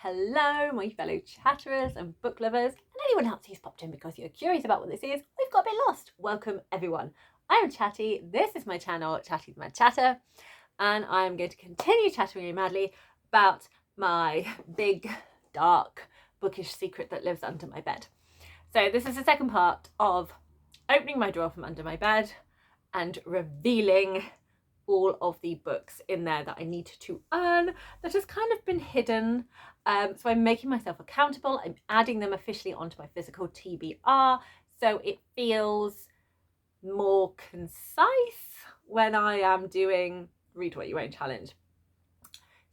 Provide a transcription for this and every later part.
Hello, my fellow chatterers and book lovers, and anyone else who's popped in because you're curious about what this is. We've got a bit lost. Welcome, everyone. I'm Chatty. This is my channel, Chatty the Mad Chatter, and I'm going to continue chattering madly about my big, dark, bookish secret that lives under my bed. So this is the second part of opening my drawer from under my bed and revealing all of the books in there that I need to earn that has kind of been hidden. So I'm making myself accountable. I'm adding them officially onto my physical TBR, so it feels more concise when I am doing Read What You Won't challenge.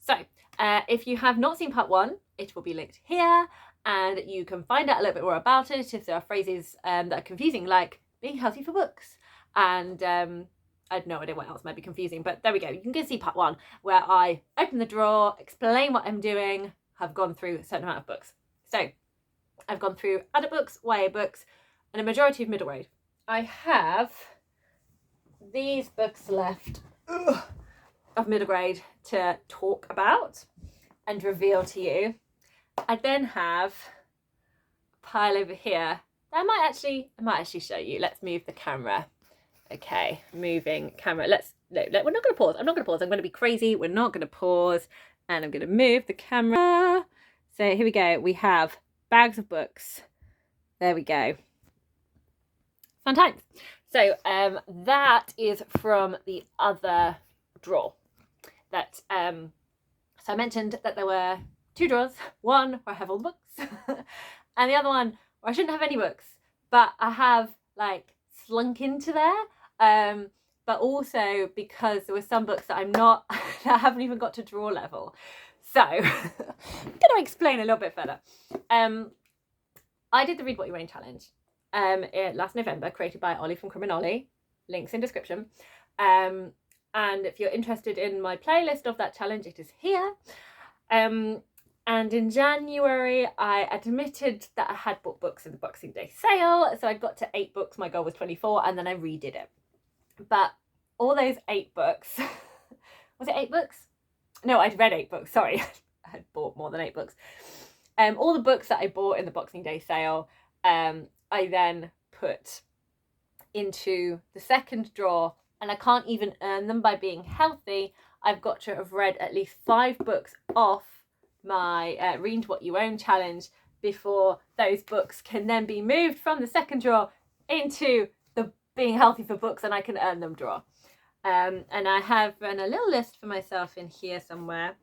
So if you have not seen part one, it will be linked here, and you can find out a little bit more about it if there are phrases that are confusing, like being healthy for books, and I have no idea what else might be confusing, but there we go. You can go see part one, where I open the drawer, explain what I'm doing, have gone through a certain amount of books. So I've gone through adult books, YA books, and a majority of middle grade. I have these books left of middle grade to talk about and reveal to you. I then have a pile over here that I might actually show you. Let's move the camera. Okay, moving camera. We're not going to pause. I'm not going to pause. I'm going to be crazy. We're not going to pause. And I'm going to move the camera. So here we go. We have bags of books. There we go. Fun times. So that is from the other drawer. So I mentioned that there were two drawers. One where I have all the books. And the other one where I shouldn't have any books. But I have like slunk into there. But also because there were some books that that I haven't even got to drawer level. So I'm going to explain a little bit further. I did the Read What You Won't challenge last November, created by Olly from Olly. Links in description. And if you're interested in my playlist of that challenge, it is here. And in January, I admitted that I had bought books in the Boxing Day sale. So I'd got to 8 books. My goal was 24, and then I redid it. But all those 8 books, was it 8 books? No, I'd read 8 books. Sorry, I had bought more than 8 books. All the books that I bought in the Boxing Day sale, I then put into the second drawer, and I can't even earn them by being healthy. I've got to have read at least 5 books off my Read What You Own challenge before those books can then be moved from the second drawer into the being healthy for books and I can earn them drawer. And I have run a little list for myself in here somewhere.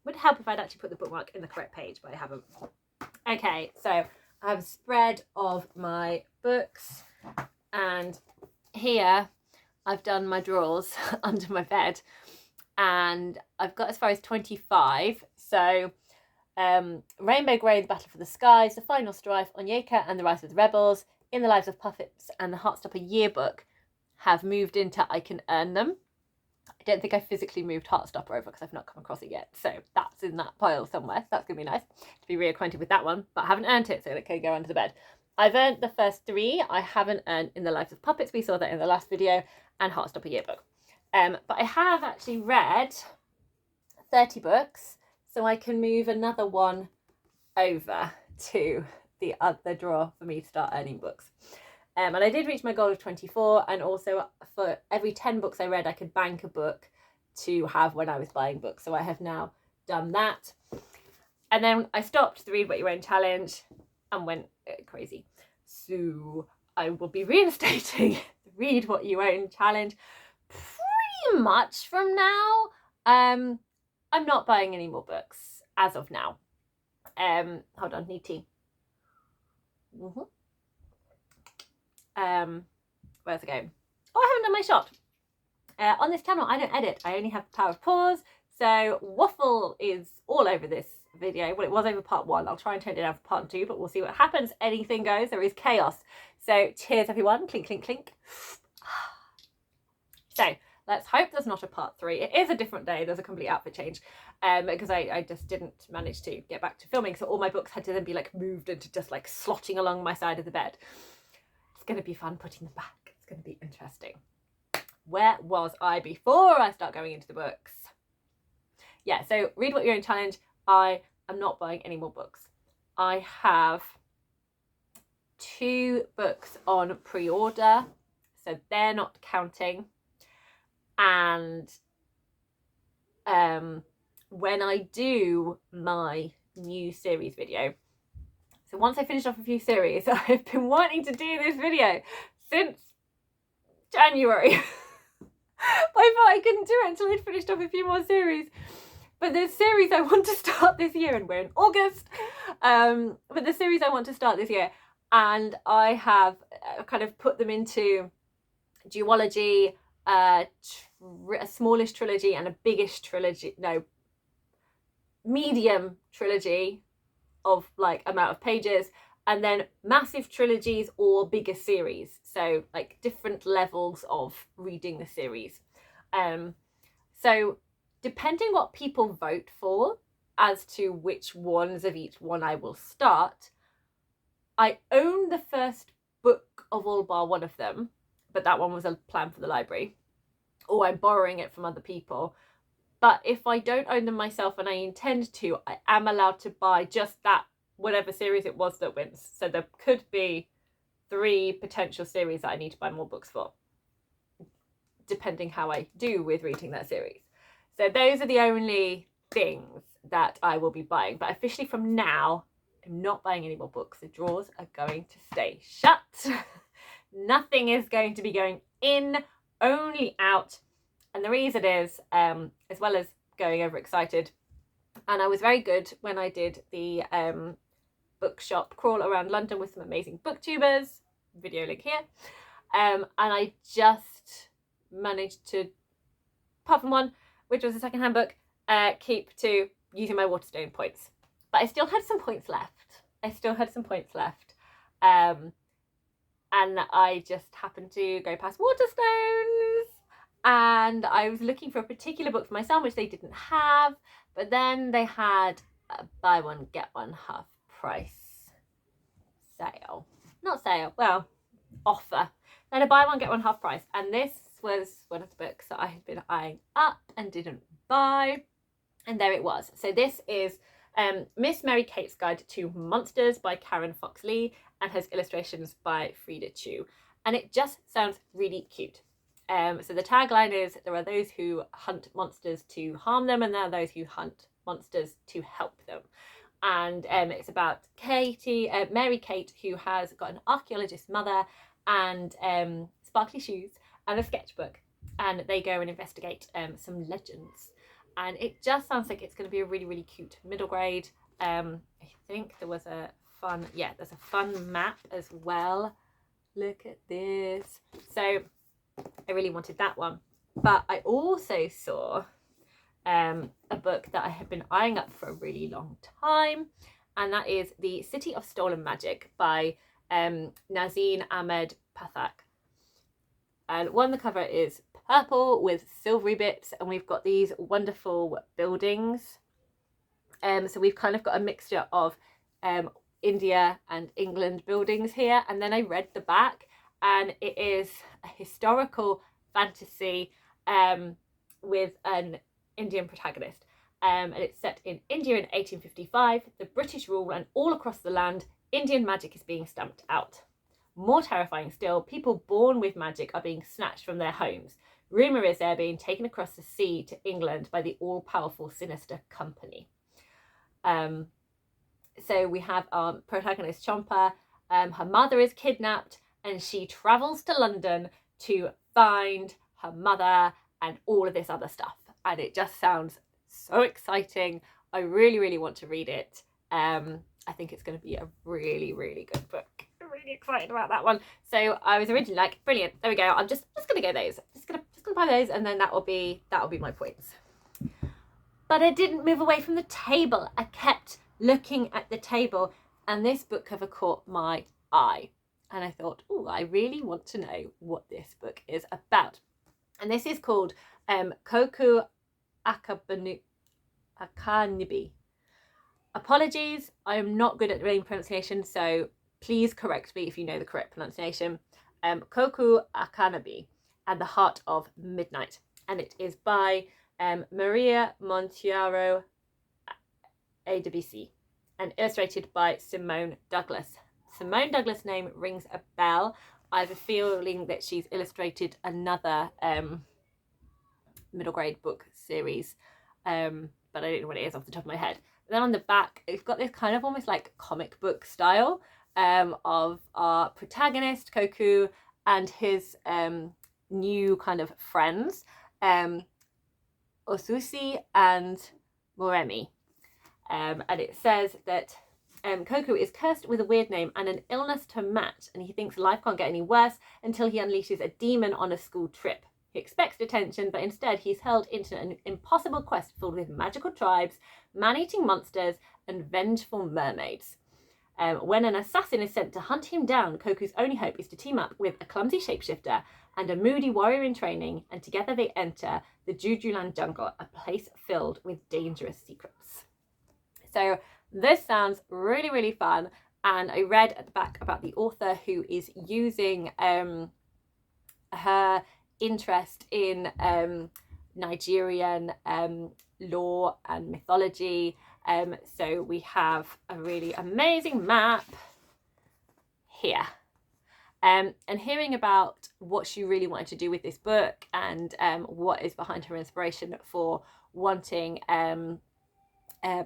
Would help if I'd actually put the bookmark in the correct page, but I haven't. Okay, so I have a spread of my books, and here I've done my drawers under my bed, and I've got as far as 25. So Rainbow Grey, The Battle for the Skies, The Final Strife, Onyeka and the Rise of the Rebels, In the Lives of Puppets, and the Heartstopper Yearbook have moved into I can earn them. I don't think I physically moved Heartstopper over because I've not come across it yet. So that's in that pile somewhere. So that's going to be nice to be reacquainted with that one. But I haven't earned it, so it can go under the bed. I've earned the first 3. I haven't earned In the Lives of Puppets. We saw that in the last video. And Heartstopper Yearbook. But I have actually read 30 books. So I can move another one over to the other drawer for me to start earning books. And I did reach my goal of 24, and also for every 10 books I read, I could bank a book to have when I was buying books. So I have now done that. And then I stopped the Read What You Own challenge and went crazy. So I will be reinstating the Read What You Own challenge pretty much from now. I'm not buying any more books as of now. Hold on, need tea. Where's it going? Oh, I haven't done my shot. On this channel, I don't edit. I only have the power of pause. So waffle is all over this video. Well, it was over part 1. I'll try and turn it down for part 2, but we'll see what happens. Anything goes. There is chaos. So cheers, everyone. Clink, clink, clink. So let's hope there's not a part 3. It is a different day. There's a complete outfit change because I just didn't manage to get back to filming. So all my books had to then be like moved into just like slotting along my side of the bed. It's going to be fun putting them back. It's going to be interesting. Where was I before I start going into the books? Yeah, so Read What You Own challenge. I I'm not buying any more books. I have 2 books on pre-order, so they're not counting. And when I do my new series video, so once I finish off a few series, I've been wanting to do this video since January. But I thought I couldn't do it until I'd finished off a few more series. But the series I want to start this year, and we're in August, but the series I want to start this year, and I have kind of put them into duology, a smallish trilogy and a biggish trilogy, no, medium trilogy of like amount of pages, and then massive trilogies or bigger series, so like different levels of reading the series. So depending what people vote for as to which ones of each one I will start, I own the first book of all bar one of them, but that one was a plan for the library, or I'm borrowing it from other people. But if I don't own them myself and I intend to, I am allowed to buy just that, whatever series it was that wins. So there could be 3 potential series that I need to buy more books for, depending how I do with reading that series. So those are the only things that I will be buying. But officially from now, I'm not buying any more books. The drawers are going to stay shut. Nothing is going to be going in, only out. And the reason is, as well as going overexcited, and I was very good when I did the bookshop crawl around London with some amazing booktubers, video link here, and I just managed to, apart from one, which was a secondhand book, keep to using my Waterstone points. But I still had some points left. And I just happened to go past Waterstones, and I was looking for a particular book for my son, which they didn't have, but then they had a buy one, get one half price sale. Not sale, well, offer. Then a buy one, get one half price. And this was one of the books that I had been eyeing up and didn't buy. And there it was. So this is Miss Mary Kate's Guide to Monsters by Karen Foxlee, and has illustrations by Frida Chu. And it just sounds really cute. So the tagline is, there are those who hunt monsters to harm them, and there are those who hunt monsters to help them. And it's about Mary Kate, who has got an archaeologist mother and sparkly shoes and a sketchbook, and they go and investigate some legends. And it just sounds like it's going to be a really, really cute middle grade. I think there was a fun, there's a fun map as well. Look at this. So I really wanted that one. But I also saw a book that I have been eyeing up for a really long time, and that is The City of Stolen Magic by Nazneen, Ahmed, Pathak. And the cover is purple with silvery bits, and we've got these wonderful buildings. So we've kind of got a mixture of India and England buildings here. And then I read the back, and it is a historical fantasy with an Indian protagonist. And it's set in India in 1855. The British rule, and all across the land, Indian magic is being stamped out. More terrifying still, people born with magic are being snatched from their homes. Rumour is they're being taken across the sea to England by the all-powerful sinister company. So we have our protagonist Chompa. Her mother is kidnapped, and she travels to London to find her mother and all of this other stuff. And it just sounds so exciting. I really, really want to read it. I think it's going to be a really, really good book. I'm really excited about that one. So I was originally like, brilliant, there we go. I'm just going to go those. Just gonna buy those, and then that will be my points. But I didn't move away from the table. I kept looking at the table, and this book cover caught my eye. And I thought, oh, I really want to know what this book is about. And this is called Kòkú, Àkànbi. Apologies, I am not good at name pronunciation, so please correct me if you know the correct pronunciation. Kòkú, Àkànbi, and the Heart of Midnight. And it is by Maria Montero Adébísí and illustrated by Simone Douglas. Simone Douglas' name rings a bell. I have a feeling that she's illustrated another middle grade book series, but I don't know what it is off the top of my head. But then on the back, it's got this kind of almost like comic book style of our protagonist, Kòkú, and his new kind of friends, Osusi and Moremi. And it says that Kòkú is cursed with a weird name and an illness to match, and he thinks life can't get any worse until he unleashes a demon on a school trip. He expects detention, but instead he's hurled into an impossible quest filled with magical tribes, man-eating monsters, and vengeful mermaids. When an assassin is sent to hunt him down, Kòkú's only hope is to team up with a clumsy shapeshifter and a moody warrior in training, and together they enter the Jujuland jungle, a place filled with dangerous secrets. So this sounds really, really fun, and I read at the back about the author who is using her interest in Nigerian lore and mythology. So we have a really amazing map here. And hearing about what she really wanted to do with this book and what is behind her inspiration for wanting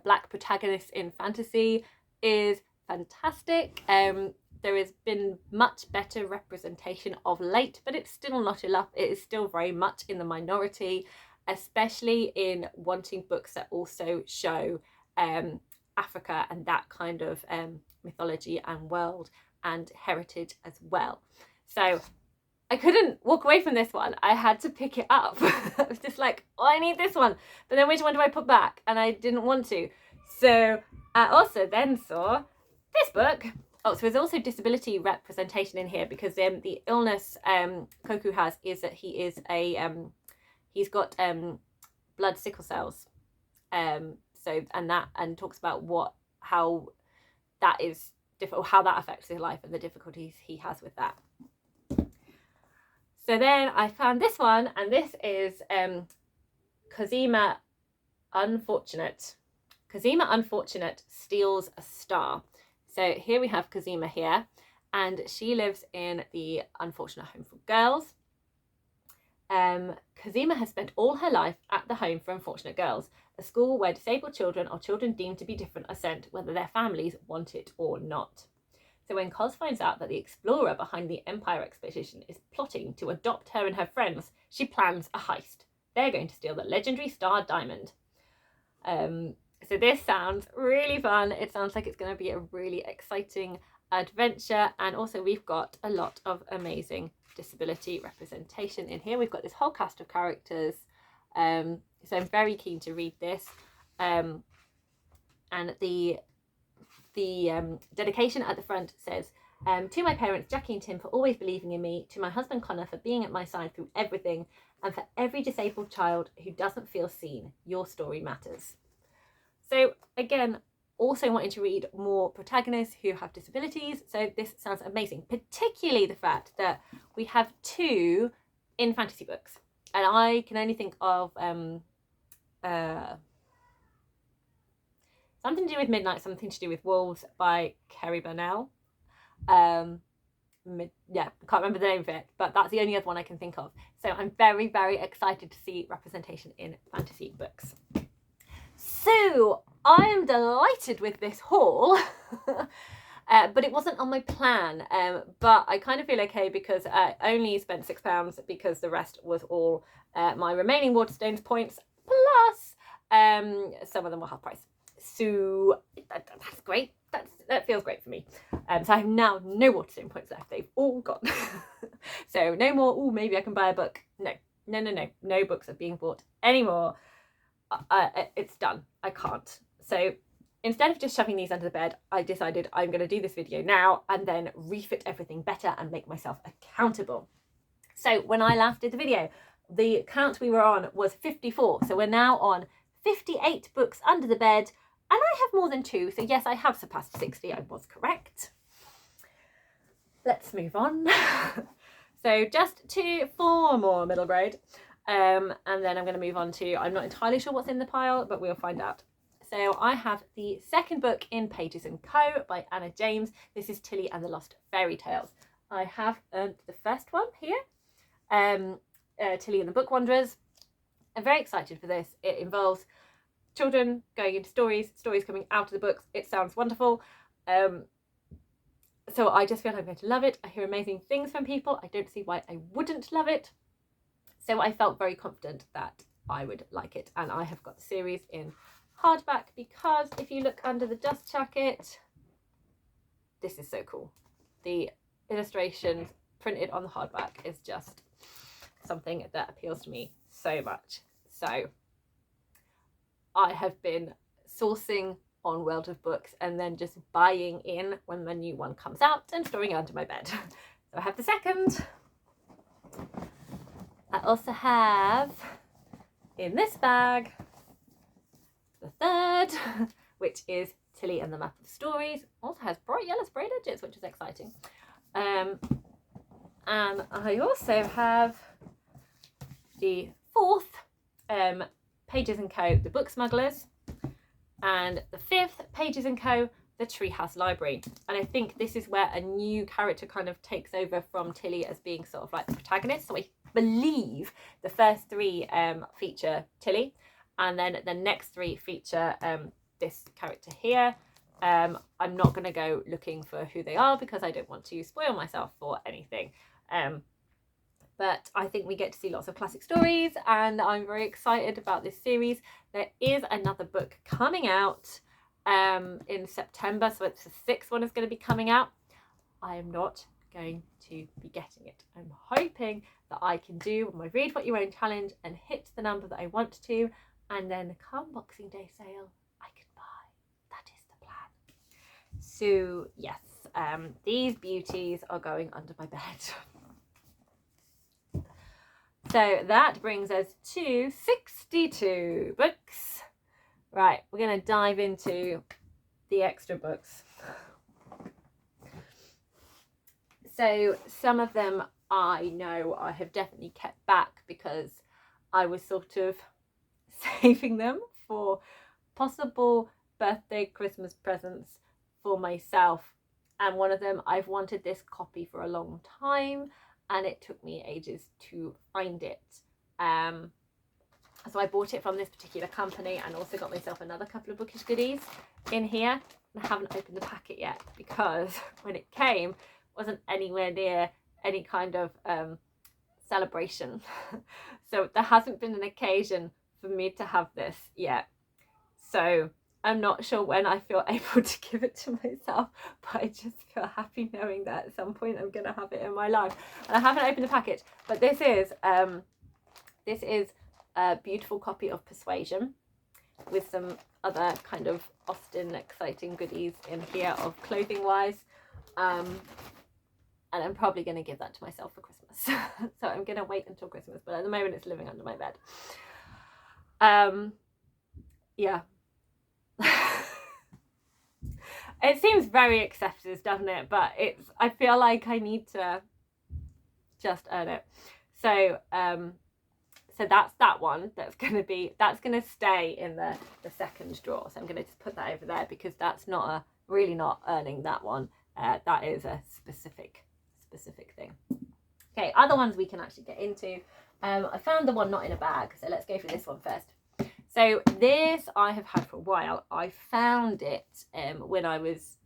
Black protagonists in fantasy is fantastic. There has been much better representation of late, but it's still not enough. It is still very much in the minority, especially in wanting books that also show Africa and that kind of mythology and world and heritage as well. So I couldn't walk away from this one. I had to pick it up. I was just like, oh, I need this one. But then which one do I put back? And I didn't want to. So I also then saw this book. Oh, so there's also disability representation in here, because the illness Kòkú has is that he is he's got blood sickle cells. So and talks about how that is difficult, how that affects his life and the difficulties he has with that. So then I found this one, and this is Cosima Unfortunate. Cosima Unfortunate steals a star. So here we have Cosima here, and she lives in the Unfortunate Home for Girls. Cosima has spent all her life at the Home for Unfortunate Girls, a school where disabled children or children deemed to be different are sent whether their families want it or not. So when Cos finds out that the explorer behind the Empire expedition is plotting to adopt her and her friends, she plans a heist. They're going to steal the legendary Star Diamond. So this sounds really fun. It sounds like it's going to be a really exciting adventure, and also we've got a lot of amazing disability representation in here. We've got this whole cast of characters, so I'm very keen to read this. And the dedication at the front says, to my parents Jackie and Tim for always believing in me, to my husband Connor for being at my side through everything, and for every disabled child who doesn't feel seen, your story matters. So again, also wanting to read more protagonists who have disabilities, so this sounds amazing, particularly the fact that we have 2 in fantasy books, and I can only think of something to do with Midnight, something to do with Wolves by Kerry Burnell. Yeah, I can't remember the name of it, but that's the only other one I can think of. So I'm very, very excited to see representation in fantasy books. So I am delighted with this haul, but it wasn't on my plan. But I kind of feel okay because I only spent £6 because the rest was all my remaining Waterstones points, plus some of them were half price. So that's great. That feels great for me. So I have now no Waterstone points left. They've all gone. So no more, oh, maybe I can buy a book. No books are being bought anymore. It's done. I can't. So instead of just shoving these under the bed, I decided I'm going to do this video now and then refit everything better and make myself accountable. So when I last did the video, the count we were on was 54. So we're now on 58 books under the bed, and I have more than 2. So yes, I have surpassed 60. I was correct. Let's move on. So just 4 more middle grade. And then I'm going to move on to, I'm not entirely sure what's in the pile, but we'll find out. So I have the second book in Pages & Co. by Anna James. This is Tilly and the Lost Fairytales. I have the first one here, Tilly and the Book Wanderers. I'm very excited for this. It involves children going into stories coming out of the books. It sounds wonderful. So I just feel I'm going to love it. I hear amazing things from people. I don't see why I wouldn't love it. So I felt very confident that I would like it. And I have got the series in hardback because if you look under the dust jacket, this is so cool. The illustrations printed on the hardback is just something that appeals to me so much. So I have been sourcing on World of Books and then just buying in when the new one comes out and storing it under my bed. So I have the second. I also have in this bag the third, which is Tilly and the Map of Stories. Also has bright yellow sprayed edges, which is exciting. And I also have the fourth, Pages & Co. The Book Smugglers, and the fifth, Pages & Co. The Treehouse Library. And I think this is where a new character kind of takes over from Tilly as being sort of like the protagonist. So I believe the first three feature Tilly, and then the next three feature this character here. I'm not going to go looking for who they are because I don't want to spoil myself for anything. But I think we get to see lots of classic stories and I'm very excited about this series. There is another book coming out in September, so it's the sixth one is going to be coming out. I am not going to be getting it. I'm hoping that I can do my Read What You Own challenge and hit the number that I want to, and then come Boxing Day sale, I can buy. That is the plan. So yes, these beauties are going under my bed. So that brings us to 62 books. Right, we're going to dive into the extra books. So some of them I know I have definitely kept back because I was sort of saving them for possible birthday, Christmas presents for myself. And one of them, I've wanted this copy for a long time and it took me ages to find it. So I bought it from this particular company and also got myself another couple of bookish goodies in here. And I haven't opened the packet yet because when it came, it wasn't anywhere near any kind of celebration. So there hasn't been an occasion for me to have this yet. So I'm not sure when I feel able to give it to myself, but I just feel happy knowing that at some point I'm going to have it in my life. And I haven't opened the package, but this is a beautiful copy of Persuasion with some other kind of Austen exciting goodies in here of clothing wise. And I'm probably going to give that to myself for Christmas. So I'm going to wait until Christmas, but at the moment it's living under my bed. Yeah. It seems very excessive, doesn't it? But I feel like I need to just earn it. So so that's that one. That's gonna stay in the second drawer. So I'm gonna just put that over there because that's really not earning that one. That is a specific thing. Okay, other ones we can actually get into. I found the one not in a bag, so let's go for this one first. So this I have had for a while. I found it when I was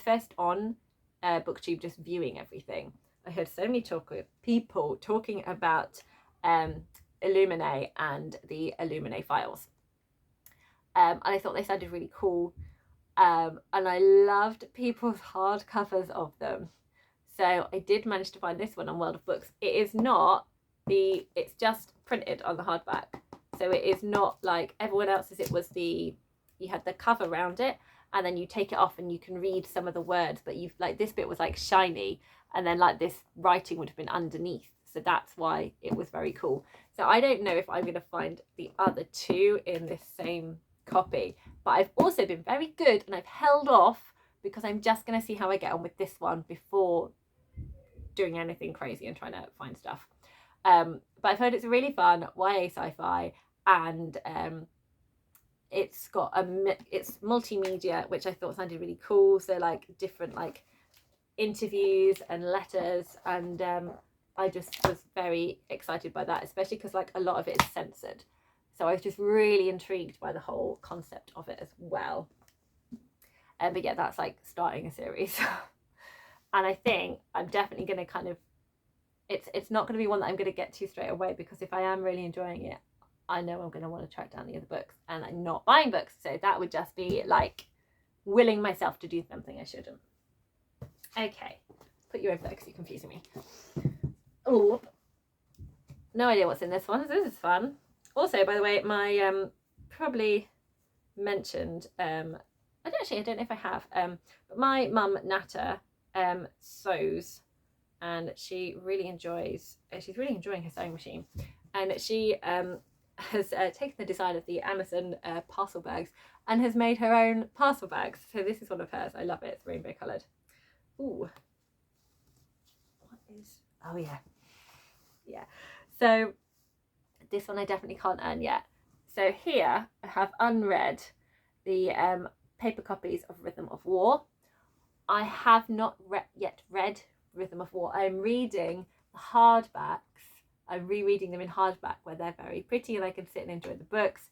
first on BookTube, just viewing everything. I heard so many people talking about Illuminae and the Illuminae files, and I thought they sounded really cool, and I loved people's hardcovers of them. So I did manage to find this one on World of Books. It's just printed on the hardback. So it is not like everyone else's. You had the cover around it and then you take it off and you can read some of the words, but this bit was like shiny and then like this writing would have been underneath. So that's why it was very cool. So I don't know if I'm going to find the other two in this same copy, but I've also been very good and I've held off because I'm just going to see how I get on with this one before doing anything crazy and trying to find stuff. But I've heard it's really fun YA sci-fi, and it's got it's multimedia, which I thought sounded really cool. So like different like interviews and letters, and I just was very excited by that, especially because like a lot of it is censored. So I was just really intrigued by the whole concept of it as well. But yeah, that's like starting a series. And I think I'm definitely going to kind of, it's not going to be one that I'm going to get to straight away, because if I am really enjoying it, I know I'm going to want to track down the other books, and I'm not buying books. So that would just be like willing myself to do something I shouldn't. Okay, put you over there because you're confusing me. Oh, no idea what's in this one. This is fun. Also, by the way, my probably mentioned I don't know if I have, but my mum Nata sews, and she really enjoys. She's really enjoying her sewing machine, and she has taken the design of the Amazon parcel bags and has made her own parcel bags. So this is one of hers. I love it. It's rainbow coloured. Ooh, what is? Oh yeah, yeah. So this one I definitely can't earn yet. So here I have unread the paper copies of Rhythm of War. I have not yet read Rhythm of War. I'm reading the hardbacks. I'm rereading them in hardback, where they're very pretty and I can sit and enjoy the books.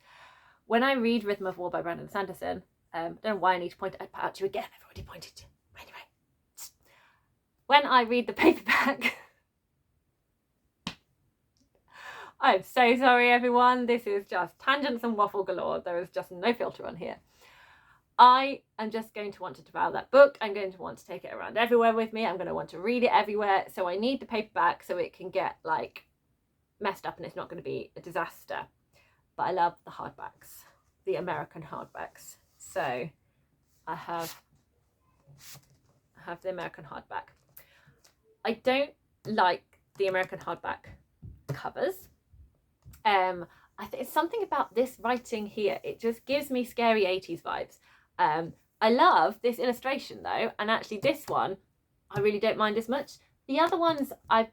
When I read Rhythm of War by Brandon Sanderson, I don't know why I need to point it out to you again. I've already pointed to. Anyway, when I read the paperback, I'm so sorry everyone, this is just tangents and waffle galore. There is just no filter on here. I am just going to want to devour that book. I'm going to want to take it around everywhere with me. I'm going to want to read it everywhere. So I need the paperback so it can get like messed up and it's not going to be a disaster. But I love the hardbacks, the American hardbacks. So I have the American hardback. I don't like the American hardback covers. I think it's something about this writing here. It just gives me scary 80s vibes. I love this illustration though, and actually this one I really don't mind as much. The other ones I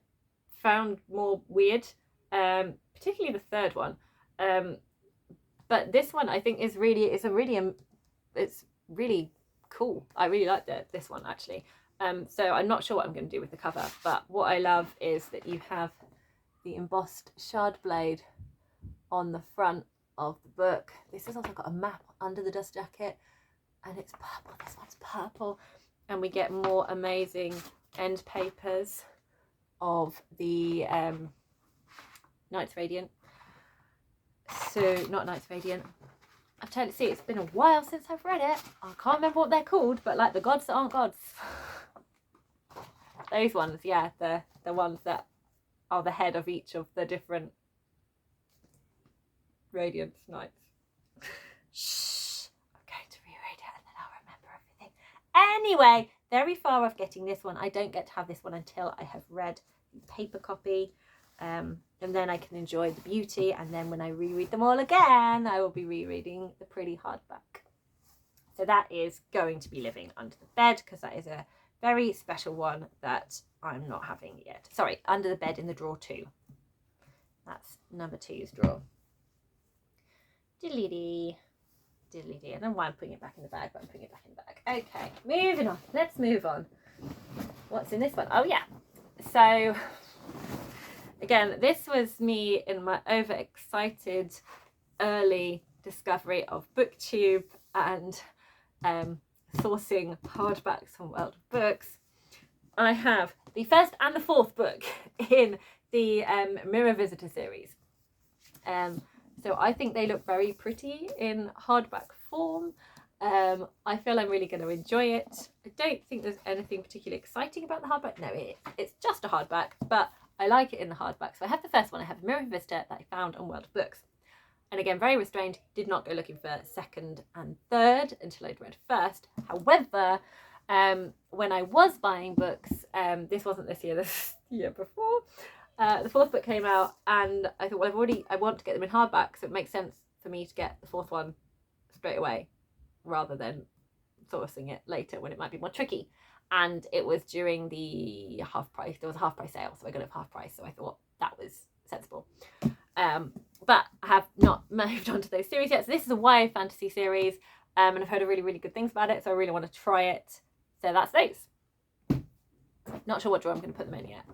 found more weird, particularly the third one. But this one I think is really, it's really cool. I really like this one actually. So I'm not sure what I'm going to do with the cover, but what I love is that you have the embossed shard blade on the front of the book. This has also got a map under the dust jacket, and it's purple. This one's purple, and we get more amazing end papers of the Knights Radiant. So not Knights Radiant. I've totally see it's been a while since I've read it. I can't remember what they're called, but like the gods that aren't gods. Those ones, yeah, the ones that are the head of each of the different Radiant Knights. Shh, I'm going to reread it and then I'll remember everything. Anyway, very far off getting this one. I don't get to have this one until I have read the paper copy, and then I can enjoy the beauty, and then when I reread them all again I will be rereading the pretty hardback. So that is going to be living under the bed, because that is a very special one that I'm not having yet. Sorry, under the bed in the drawer 2. That's number 2's drawer. Diddly-dee. Diddly-dee. I don't know why I'm putting it back in the bag, but I'm putting it back in the bag. Okay, moving on. Let's move on. What's in this one? Oh yeah. So again, this was me in my overexcited early discovery of BookTube and sourcing hardbacks from World of Books. I have the first and the fourth book in the Mirror Visitor series. So I think they look very pretty in hardback form. I feel I'm really going to enjoy it. I don't think there's anything particularly exciting about the hardback. No, it's just a hardback, but I like it in the hardback. So I have the first one. I have Mirror Visitor that I found on World of Books. And again, very restrained, did not go looking for second and third until I'd read first. However, when I was buying books, this wasn't this year, this year before, the fourth book came out, and I thought, well, I want to get them in hardback, so it makes sense for me to get the fourth one straight away rather than sourcing it later when it might be more tricky. And it was during the half price, there was a half price sale, so I got it for half price, so I thought that was sensible. But I have not moved on to those series yet. So this is a YA fantasy series, and I've heard really, really good things about it, so I really want to try it. So that's those. Not sure what drawer I'm going to put them in yet.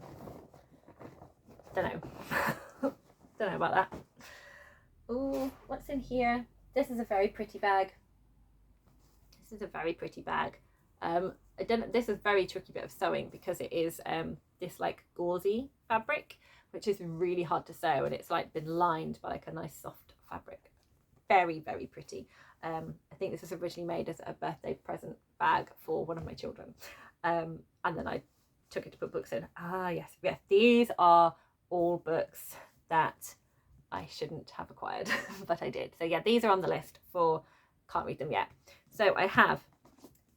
Don't know. Don't know about that. Oh, what's in here? This is a very pretty bag. This is a very pretty bag. This is a very tricky bit of sewing because it is this like gauzy fabric, which is really hard to sew, and it's like been lined by like a nice soft fabric. Very, very pretty. I think this was originally made as a birthday present bag for one of my children, and then I took it to put books in. Yes, these are all books that I shouldn't have acquired, but I did. So yeah, these are on the list for, can't read them yet. So I have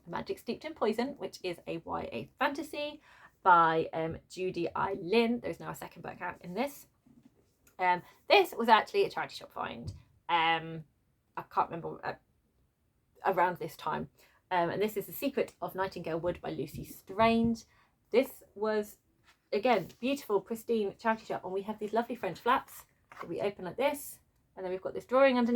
Magic Steeped in Poison, which is a YA fantasy by Judy I. Lin. There's now a second book out in this. This was actually a charity shop find. I can't remember, around this time. And this is The Secret of Nightingale Wood by Lucy Strange. This was, again, beautiful, pristine charity shop. And we have these lovely French flaps that we open like this. And then we've got this drawing underneath.